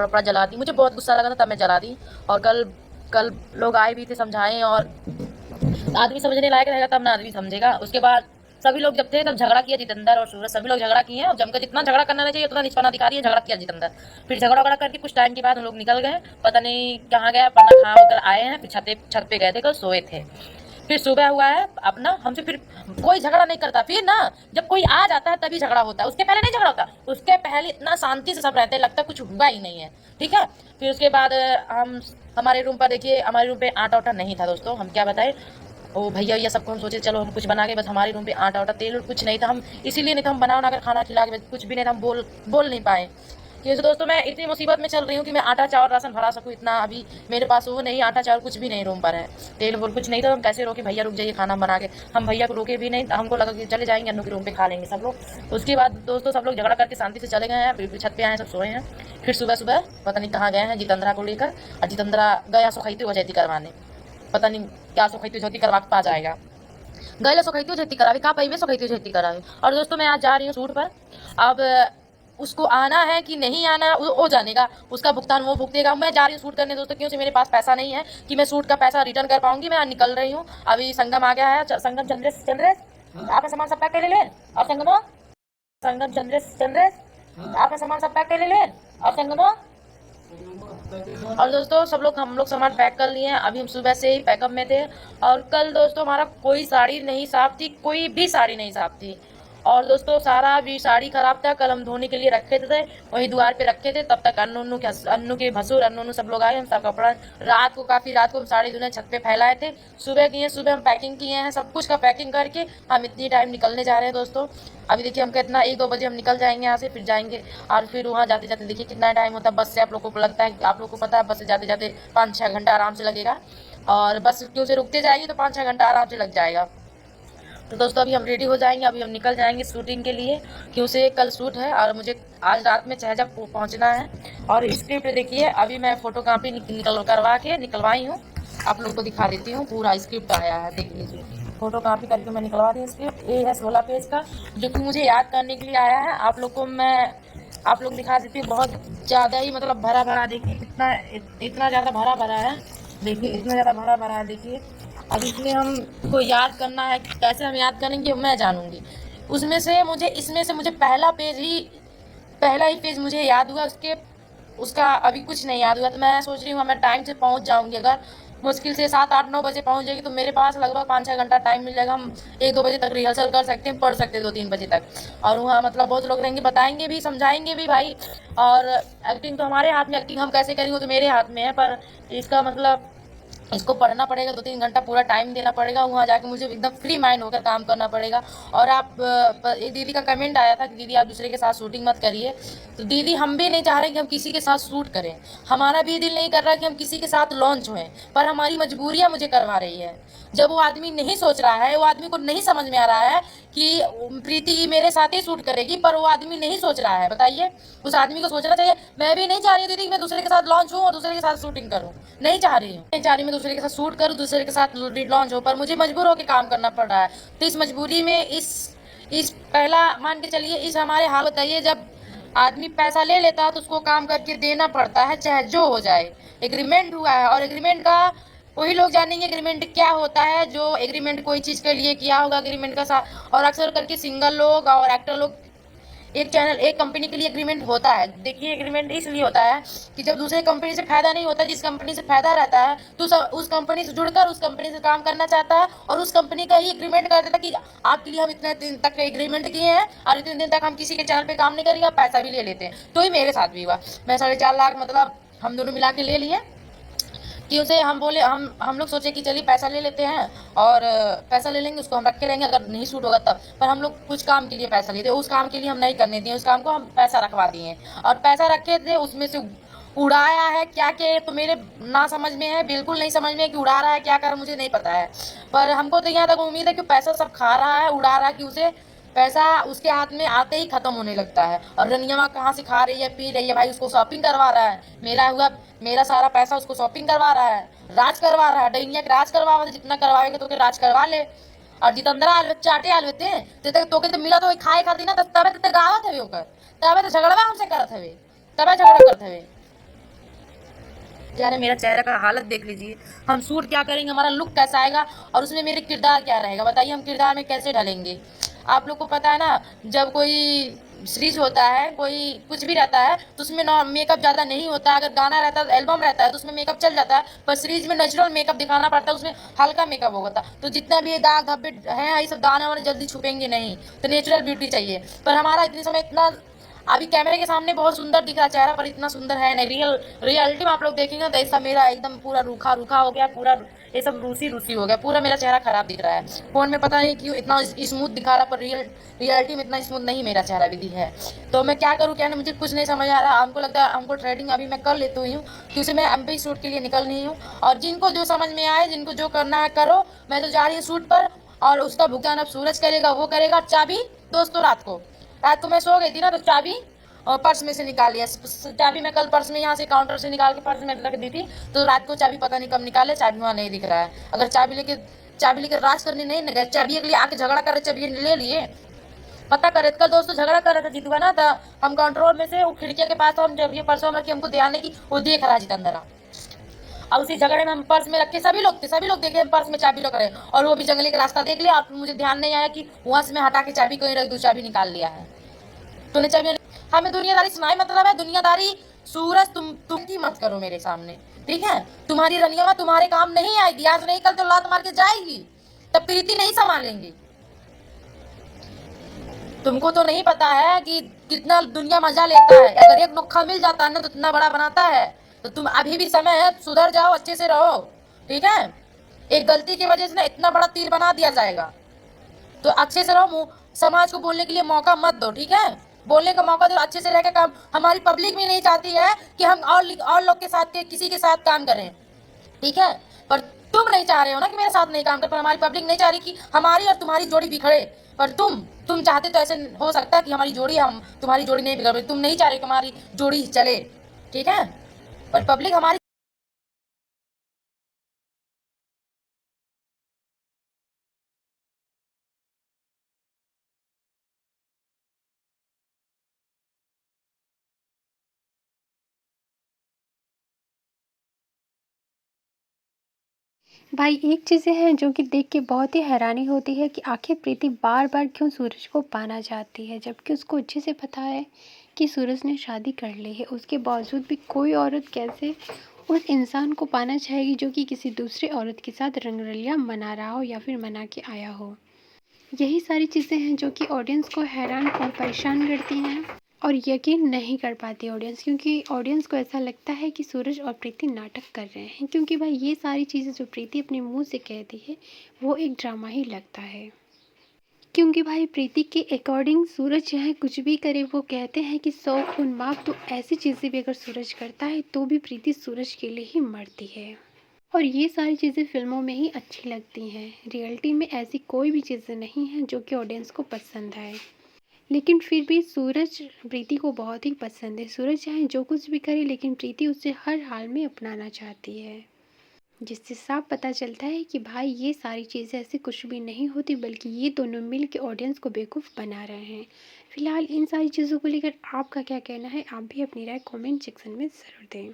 कपड़ा जला दी। मुझे बहुत गुस्सा लगा था, तब मैं जला दी। और कल कल लोग आए भी थे समझाएं, और आदमी समझने लायक रहेगा तब ना आदमी समझेगा। उसके बाद सभी लोग जब थे तब झगड़ा किया जितेंद्र और सूरज, सभी लोग झगड़ा किए हैं। और जमकर जितना झगड़ा करना चाहिए उतना निष्पान अधिकारी है, झगड़ा किया जितेंद्र। फिर झगड़ा करके कुछ टाइम के बाद हम लोग निकल गए, पता नहीं कहाँ गया, अपना खा होकर आए हैं। फिर छत पे गए थे, कल सोए थे। फिर सुबह हुआ है अपना हमसे, फिर कोई झगड़ा नहीं करता। फिर ना जब कोई आ जाता है तभी झगड़ा होता है, उसके पहले नहीं झगड़ा होता। उसके पहले इतना शांति से सब रहते हैं, लगता कुछ हुआ ही नहीं है। ठीक है। फिर उसके बाद हम हमारे रूम पर देखिए, हमारे रूम पे आटा वाटा नहीं था दोस्तों, हम क्या बताएं। ओ भैया ये सबको हम सोचे चलो हम कुछ बना के, बस हमारे रूम पे आटा वाटा तेल कुछ नहीं था। हम इसीलिए नहीं था, हम बना कर खाना खिला के, कुछ भी नहीं था, हम बोल नहीं पाए। क्योंकि दोस्तों मैं इतनी मुसीबत में चल रही हूँ कि मैं आटा चावल राशन भरा सकूँ, इतना अभी मेरे पास वो नहीं, आटा चावल कुछ भी नहीं रूम पर है, तेल वोल कुछ नहीं। तो हम कैसे रोके, भैया रुक जाइए खाना बना के। हम भैया को रोके भी नहीं, हमको लगा कि चले जाएंगे अन्नू के रूम पे खा लेंगे सब लोग। उसके बाद दोस्तों सब लोग झगड़ा करके शांति से चले गए हैं, फिर छत पे आए सब सोए हैं। फिर सुबह सुबह पता नहीं कहाँ गए हैं जितेंद्रा को लेकर, और जितेंद्रा गया सुखैती वजैती करवाने, पता नहीं क्या सुखैती वजैती करवा के पा जाएगा। गए सुखैती वजैती करावे, कहाँ पही में सुखैती वजैती करावे। और दोस्तों मैं आज जा रही हूँ शूट पर। अब उसको आना है कि नहीं आना वो जानेगा, उसका भुगतान वो भुगतेगा। मैं जा रही हूँ शूट करने दोस्तों, क्योंकि मेरे पास पैसा नहीं है कि मैं शूट का पैसा रिटर्न कर पाऊंगी। मैं निकल रही हूँ, अभी संगम आ गया है। संगम चंद्रेश आपका सामान सब पैक कर ले। और संगम चंद्रेश आपका सामान सब पैक कर ले। और संगम और दोस्तों हम लोग सामान पैक कर लिए हैं, अभी हम सुबह से ही पैकअप में थे। और कल दोस्तों हमारा कोई साड़ी नहीं साफ थी, कोई भी साड़ी नहीं साफ थी। और दोस्तों सारा भी साड़ी खराब था, कल हम धोने के लिए रखे थे, वही द्वार पे रखे थे। तब तक अन्नू के भसुर अन्नू सब लोग आए, हम सब कपड़ा रात को हम साड़ी धुने छत पे फैलाए थे। सुबह हम पैकिंग किए हैं, सब कुछ का पैकिंग करके हम इतनी टाइम निकलने जा रहे हैं दोस्तों। अभी देखिए हम कितना 1-2 बजे हम निकल जाएंगे यहाँ से, फिर जाएंगे। और फिर वहाँ जाते जाते देखिए कितना टाइम होता है। बस से आप लोग को लगता है, आप लोग को पता है, बस से जाते जाते 5-6 घंटा आराम से लगेगा। और बस क्यों से रुकते जाएगी तो 5-6 घंटा आराम से लग जाएगा। तो दोस्तों अभी हम रेडी हो जाएंगे, अभी हम निकल जाएंगे शूटिंग के लिए, क्यों से कल शूट है और मुझे आज रात में चहजा पहुंचना है। और स्क्रिप्ट देखिए अभी मैं फोटो कॉपी निकलवाई हूँ, आप लोग को दिखा देती हूँ। पूरा स्क्रिप्ट आया है, देख लीजिए, फोटो कॉपी करके मैं निकलवा दी स्क्रिप्ट। ये है 16 पेज का, जो कि मुझे याद करने के लिए आया है। आप लोग दिखा देती हूँ, बहुत ज़्यादा ही मतलब भरा भरा, देखिए इतना ज़्यादा भरा भरा है, देखिए इतना ज़्यादा भरा भरा है, देखिए। अब इसमें हमको याद करना है, कैसे हम याद करेंगे मैं जानूंगी। इसमें से मुझे पहला ही पेज मुझे याद हुआ, उसका अभी कुछ नहीं याद हुआ। तो मैं सोच रही हूँ मैं टाइम से पहुँच जाऊँगी, अगर मुश्किल से 7-8-9 बजे पहुँच जाएगी तो मेरे पास लगभग 5-6 घंटा टाइम मिल जाएगा। हम 1-2 बजे तक रिहर्सल कर सकते हैं, पढ़ सकते हैं 2-3 बजे तक। और वहाँ मतलब बहुत लोग रहेंगे, बताएंगे भी समझाएंगे भी भाई। और एक्टिंग तो हमारे हाथ में, एक्टिंग हम कैसे करेंगे तो मेरे हाथ में है। पर इसका मतलब इसको पढ़ना पड़ेगा, 2-3 घंटा पूरा टाइम देना पड़ेगा, वहाँ जाके मुझे एकदम फ्री माइंड होकर काम करना पड़ेगा। और एक दीदी का कमेंट आया था कि दीदी आप दूसरे के साथ शूटिंग मत करिए। तो दीदी हम भी नहीं चाह रहे कि हम किसी के साथ शूट करें, हमारा भी दिल नहीं कर रहा कि हम किसी के साथ लॉन्च हों, पर हमारी मजबूरियाँ मुझे करवा रही है। जब वो आदमी नहीं सोच रहा है, वो आदमी को नहीं समझ में आ रहा है कि प्रीति मेरे साथ ही शूट करेगी, पर वो आदमी नहीं सोच रहा है। बताइए, उस आदमी को सोचना चाहिए। मैं भी नहीं चाह रही हूँ दीदी कि मैं दूसरे के साथ लॉन्च हूँ और दूसरे के साथ शूटिंग करूँ, नहीं चाह रही मैं दूसरे के साथ शूट करूँ, दूसरे के साथ लॉन्च हो, पर मुझे मजबूर होकर काम करना पड़ रहा है। तो इस मजबूरी में इस पहला मान के चलिए, इस हमारे हाल बताइए, जब आदमी पैसा ले लेता है तो उसको काम करके देना पड़ता है, चाहे जो हो जाए। एग्रीमेंट हुआ है, और एग्रीमेंट का वही लोग जानेंगे एग्रीमेंट क्या होता है, जो एग्रीमेंट कोई चीज़ के लिए किया होगा एग्रीमेंट का साथ। और अक्सर करके सिंगल लोग और एक्टर लोग एक कंपनी के लिए एग्रीमेंट होता है। देखिए एग्रीमेंट इसलिए होता है कि जब दूसरे कंपनी से फायदा नहीं होता, जिस कंपनी से फायदा रहता है तो उस कंपनी से जुड़कर उस कंपनी से काम करना चाहता है, और उस कंपनी का ही एग्रीमेंट कर देता है कि आपके लिए हम इतने दिन तक एग्रीमेंट किए हैं और इतने दिन तक हम किसी के चैनल पे काम नहीं करेंगे, पैसा भी ले लेते हैं। तो ही मेरे साथ भी हुआ, मैं 4.5 लाख मतलब हम दोनों मिला के ले लिए। कि उसे हम बोले, हम लोग सोचे कि चलिए पैसा ले लेते हैं, और पैसा ले लेंगे, उसको हम रखे रहेंगे, अगर नहीं शूट होगा तब। पर हम लोग कुछ काम के लिए पैसा लेते, उस काम के लिए हम नहीं करने दिए, उस काम को हम पैसा रखवा दिए। और पैसा रखे थे, उसमें से उड़ाया है क्या क्या, तो मेरे ना समझ में है, बिल्कुल नहीं समझ में है कि उड़ा रहा है क्या कर, मुझे नहीं पता है। पर हमको तो यहाँ तक उम्मीद है कि पैसा सब खा रहा है, उड़ा रहा है, कि उसे पैसा उसके हाथ में आते ही खत्म होने लगता है। और रनिया कहाँ से खा रही है, पी रही है भाई, उसको शॉपिंग करवा रहा है। मेरा सारा पैसा उसको शॉपिंग करवा रहा है, राज करवा रहा है, डैनिया राज करवा, जितना करवाएगा तो राज करवा ले। और जितेंद्रा चाटे आलवेते तो के मिला तो खाए खाती ना, तबे गावत हवे ओकर, तबे तो झगड़वा हमसे करत हवे, तबे झगड़ा करत हवे। यार मेरा चेहरा का हालत देख लीजिए, हम शूट क्या करेंगे, हमारा लुक कैसा आएगा और उसमें मेरे किरदार क्या रहेगा, बताइए हम किरदार में कैसे ढलेंगे। आप लोग को पता है ना, जब कोई सीरीज होता है, कोई कुछ भी रहता है तो उसमें मेकअप ज़्यादा नहीं होता है। अगर गाना रहता है, एल्बम रहता है तो उसमें मेकअप चल जाता है, पर सीरीज में नेचुरल मेकअप दिखाना पड़ता है, उसमें हल्का मेकअप होता है। तो जितना भी ये दाग धब्बे हैं, ये सब दाने वाने जल्दी छुपेंगे नहीं, तो नेचुरल ब्यूटी चाहिए। पर हमारा इतने समय इतना अभी कैमरे के सामने बहुत सुंदर दिख रहा चेहरा, पर इतना सुंदर है नहीं। रियलिटी में आप लोग देखेंगे तो ऐसा मेरा एकदम पूरा रूखा रूखा हो गया, पूरा ये सब रूसी रूसी हो गया, पूरा मेरा चेहरा खराब दिख रहा है। फोन में पता नहीं क्यों इतना स्मूथ दिखा रहा, पर रियलिटी में इतना स्मूथ नहीं मेरा चेहरा विधि है। तो मैं क्या करूँ क्या नहीं, मुझे कुछ नहीं समझ आ रहा। हमको लगता है हमको थ्रेडिंग अभी मैं कर लेती हूँ, क्योंकि मैं एमपी शूट के लिए निकल रही हूँ। और जिनको जो समझ में आए, जिनको जो करना है करो, मैं तो जा रही हूँ शूट पर। और उसका भुगतान अब सूरज करेगा, वो करेगा। चाबी दोस्तों रात को मैं सो गई थी ना, तो चाबी और पर्स में से निकाल लिया। चाबी मैं कल पर्स में यहाँ से काउंटर से निकाल के पर्स में रख दी थी, तो रात को चाबी पता नहीं कब निकाले, चाबी वहाँ नहीं दिख रहा है। अगर चाबी लेके राज करने नहीं न गए, चाबी के लिए आके झगड़ा कर रहे, चाबी ले लिए, पता करे। कल दोस्तों झगड़ा कर रहा था जीतुआ ना, था हम कंट्रोल में से वो खिड़की के पास, हम जब ये पर्स हम रखी, हमको ध्यान नहीं की, वो देख रहा जितेंद्र। और उसी झगड़े में हम पर्स में रखे, सभी लोग देखे पर्स में चाबी लोग रहे, और वो भी जंगली का रास्ता देख लिया। आप मुझे ध्यान नहीं आया कि वहां से मैं हटा के चाबी कहीं रख दूं, चाबी निकाल लिया है। तूने चाबी हमें दुनियादारी सुनाई, मतलब है दुनियादारी। सूरज तुम की मत करो मेरे सामने, ठीक है। तुम्हारी रनिया तुम्हारे काम नहीं आएगी, आज नहीं कल तो लात मार के जाएगी, तब प्रीति नहीं संभालेंगी। तुमको तो नहीं पता है कि कितना दुनिया मजा लेता है। अगर एक नोखा मिल जाता है ना तो इतना बड़ा बनाता है। तो तुम अभी भी समय है, सुधर जाओ, अच्छे से रहो, ठीक है। एक गलती की वजह से ना इतना बड़ा तीर बना दिया जाएगा, तो अच्छे से रहो। समाज को बोलने के लिए मौका मत दो, ठीक है। बोलने का मौका दो, अच्छे से रह के काम। हमारी पब्लिक भी नहीं चाहती है कि हम और लोग के साथ किसी के साथ काम करें, ठीक है। पर तुम नहीं चाह रहे हो ना कि मेरे साथ नहीं काम कर, पर हमारी पब्लिक नहीं चाह रही कि हमारी और तुम्हारी जोड़ी बिखरे। पर तुम चाहते तो ऐसे हो सकता है कि हमारी जोड़ी, हम तुम्हारी जोड़ी नहीं बिगड़ रही, तुम नहीं चाह रहे कि हमारी जोड़ी चले, ठीक है। पर पब्लिक हमारी भाई एक चीज़ें हैं जो कि देख के बहुत ही हैरानी होती है कि आखिर प्रीति बार बार क्यों सूरज को पाना चाहती है, जबकि उसको अच्छे से पता है कि सूरज ने शादी कर ली है। उसके बावजूद भी कोई औरत कैसे उस इंसान को पाना चाहेगी जो कि किसी दूसरी औरत के साथ रंगरलिया मना रहा हो या फिर मना के आया हो। यही सारी चीज़ें हैं जो कि ऑडियंस को हैरान और परेशान करती हैं और यकीन नहीं कर पाती ऑडियंस, क्योंकि ऑडियंस को ऐसा लगता है कि सूरज और प्रीति नाटक कर रहे हैं, क्योंकि भाई ये सारी चीज़ें जो प्रीति अपने मुंह से कहती है वो एक ड्रामा ही लगता है। क्योंकि भाई प्रीति के अकॉर्डिंग सूरज चाहे कुछ भी करे, वो कहते हैं कि 100 खून माफ, तो ऐसी चीज़ें भी अगर सूरज करता है तो भी प्रीति सूरज के लिए ही मरती है। और ये सारी चीज़ें फिल्मों में ही अच्छी लगती हैं, रियलिटी में ऐसी कोई भी चीज़ें नहीं हैं जो कि ऑडियंस को पसंद आए। लेकिन फिर भी सूरज प्रीति को बहुत ही पसंद है। सूरज चाहे जो कुछ भी करे, लेकिन प्रीति उसे हर हाल में अपनाना चाहती है, जिससे साफ पता चलता है कि भाई ये सारी चीज़ें ऐसी कुछ भी नहीं होती, बल्कि ये दोनों मिल के ऑडियंस को बेवकूफ़ बना रहे हैं। फिलहाल इन सारी चीज़ों को लेकर आपका क्या कहना है, आप भी अपनी राय कमेंट सेक्शन में ज़रूर दें।